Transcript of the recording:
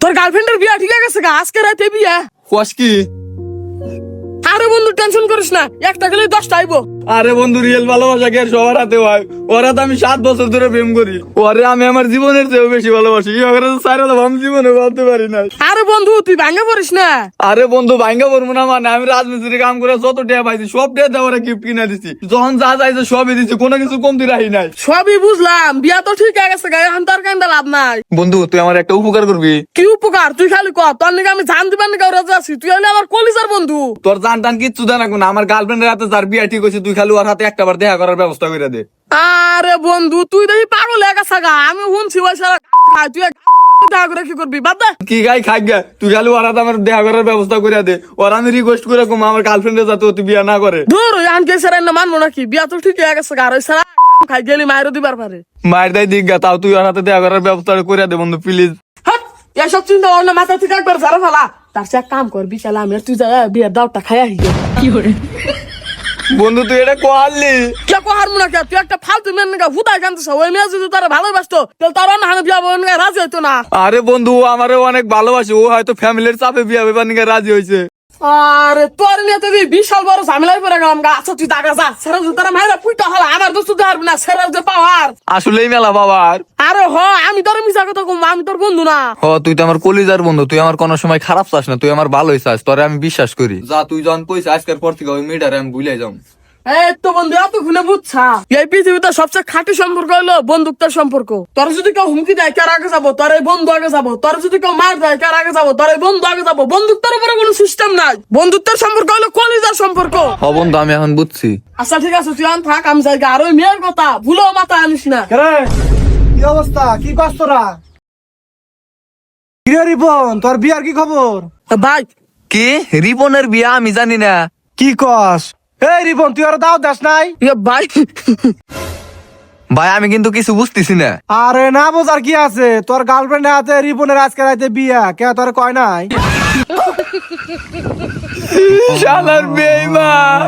তোর গার্লফ্রেন্ডের বিয়া ঠিক আছে গা, আজকে রাতে বিয়া। কস কি? আরে বন্ধু টেনশন করিস না, একটা গেলে 10টা আইবো। আরে বন্ধু, রিয়েল ভালোবাসা কি আর সবার হাতে হয়? ওরা তো আমি 7 বছর ধরে প্রেম করি। ওরে আমি আমার জীবনের চেয়েও বেশি ভালোবাসি। আমি জীবনে বলতে পারি না। আরে বন্ধু তুই ভাঙা পড়িস না। আরে বন্ধু, ভাঙ্গা পড়বো না মানে? আমি রাজমিস্ত্রি কাম করে যত টাকা পাইছি সব টাকা ওরা গিফট কিনে দিছি। যখন যা চাইছে সবই দিছি, কোনো কিছু কমতি রাখি নাই। সবই বুঝলাম, বিয়া তো ঠিক আছে গা, এখন তার কান্দা লাভ নাই। বন্ধু, তুই আমার একটা উপকার করবি। কি উপকার? তুই খালি কর, তোর নাকি আমি জান দিবার নাকি রাজি আছি। তুই হলে আমার কলিজার বন্ধু। তোর জান টান কিচ্ছু দেয় না। আমার গার্লফ্রেন্ডের হাতে যার বিয়া ঠিক হয়েছে, তুই খালি ওর হাতে একটা বার দেখা করার ব্যবস্থা করে দে। আরে বন্ধু তুই দেখি পাগল হয়ে গেছে গা, আমি শুনছি ওই সারা খায়, তুই দেখা করে কি করবি? বাদ দে। কি গাই খাই গা, তুই খালি ওর হাতে আমার দেখা করার ব্যবস্থা করে দে। ওর আমি রিকোয়েস্ট করে কম আমার গার্লফ্রেন্ডের যাতে তুই বিয়া না করে। ধর এখন কে সারা না মানবো নাকি? বিয়া তো ঠিক হয়ে গেছে গা, আর ওই সারা খাই গেলি মায়েরও দিবার পারে। মায়ের দায় দিক গা, তাও তুই ওর হাতে দেখা করার ব্যবস্থা করে দে বন্ধু, প্লিজ। হাট, এসব চিন্তা ভাবনা মাথা থেকে একবার ঝাড়া ফেলা। তার সে এক কাম কর, বিকালে আমি আর তুই যা বিয়ের দাওটা খাই আসি। কি করে বন্ধু তুই এটা কোয়ালি? কে কোহার মুনা কে? তুই একটা ফালতু মেয়ে নাকি হুদায় কানতেছ। ওই মেয়ে যদি তারা ভালোবাসতো তাহলে তারা না হানে বিয়া বন রাজি হইতো না। আরে বন্ধু, ও আমারও অনেক ভালোবাসে। ও হয়তো ফ্যামিলির চাপে বিয়া বেবার নিকে রাজি হয়েছে। আরে তোর নিয়ে তো বিশাল বড় ঝামেলায় পড়ে গেলাম গা। আচ্ছা তুই টাকা যা, সেরা যদি তারা মায়েরা পুইটা হলা আমার দোস্ত দেওয়ার না, সেরার যে পাওয়ার। আসলেই মেলা বাবার। আরে হ, আমি তোর মিশা কথা কম, আমি তোর বন্ধু না। হ, তুই তো আমার কলিজার বন্ধু। তুই আমার কোনো সময় খারাপ চাস না, তুই আমার ভালোই চাস। তোরে আমি বিশ্বাস করি। যা, তুই যখন কইস আজকের পর থেকে ওই মেয়েটারে আমি ভুলে যাম। এই তো বন্ধু এতক্ষণে বুঝছা, এই পৃথিবীতে সবচেয়ে খাঁটি সম্পর্ক হলো বন্ধুত্বের সম্পর্ক। তোর যদি কেউ হুমকি দেয় কার আগে যাবো, তোর এই বন্ধু আগে যাবো। তোর যদি কেউ মার দেয় কার আগে যাবো, তোর এই বন্ধু আগে যাবো। বন্ধুত্বের উপরে কোনো সিস্টেম নাই। বন্ধুত্বের সম্পর্ক হলো কলিজার সম্পর্ক। হ বন্ধু, আমি এখন বুঝছি। আচ্ছা ঠিক আছে, তুই আন থাক, আমি যাই গা। আর ওই মেয়ের কথা ভুলেও মাথা আনিস না। কি অবস্থা? কি কাজ তোরা? কিরে রিপন, তোর বিয়ার কি খবর? ভাই কি রিপনের বিয়া? আমি জানি না। কি কস? এই রিপন, তুই আর দাও দাস নাই? ভাই ভাই আমি কিন্তু কিছু বুঝতেছি না। আরে না বোঝার কি আছে? তোর গার্লফ্রেন্ডের হাতে রিপনের আজকে রাতে বিয়া, কে তোর কয় নাই? শালার বেঈমান।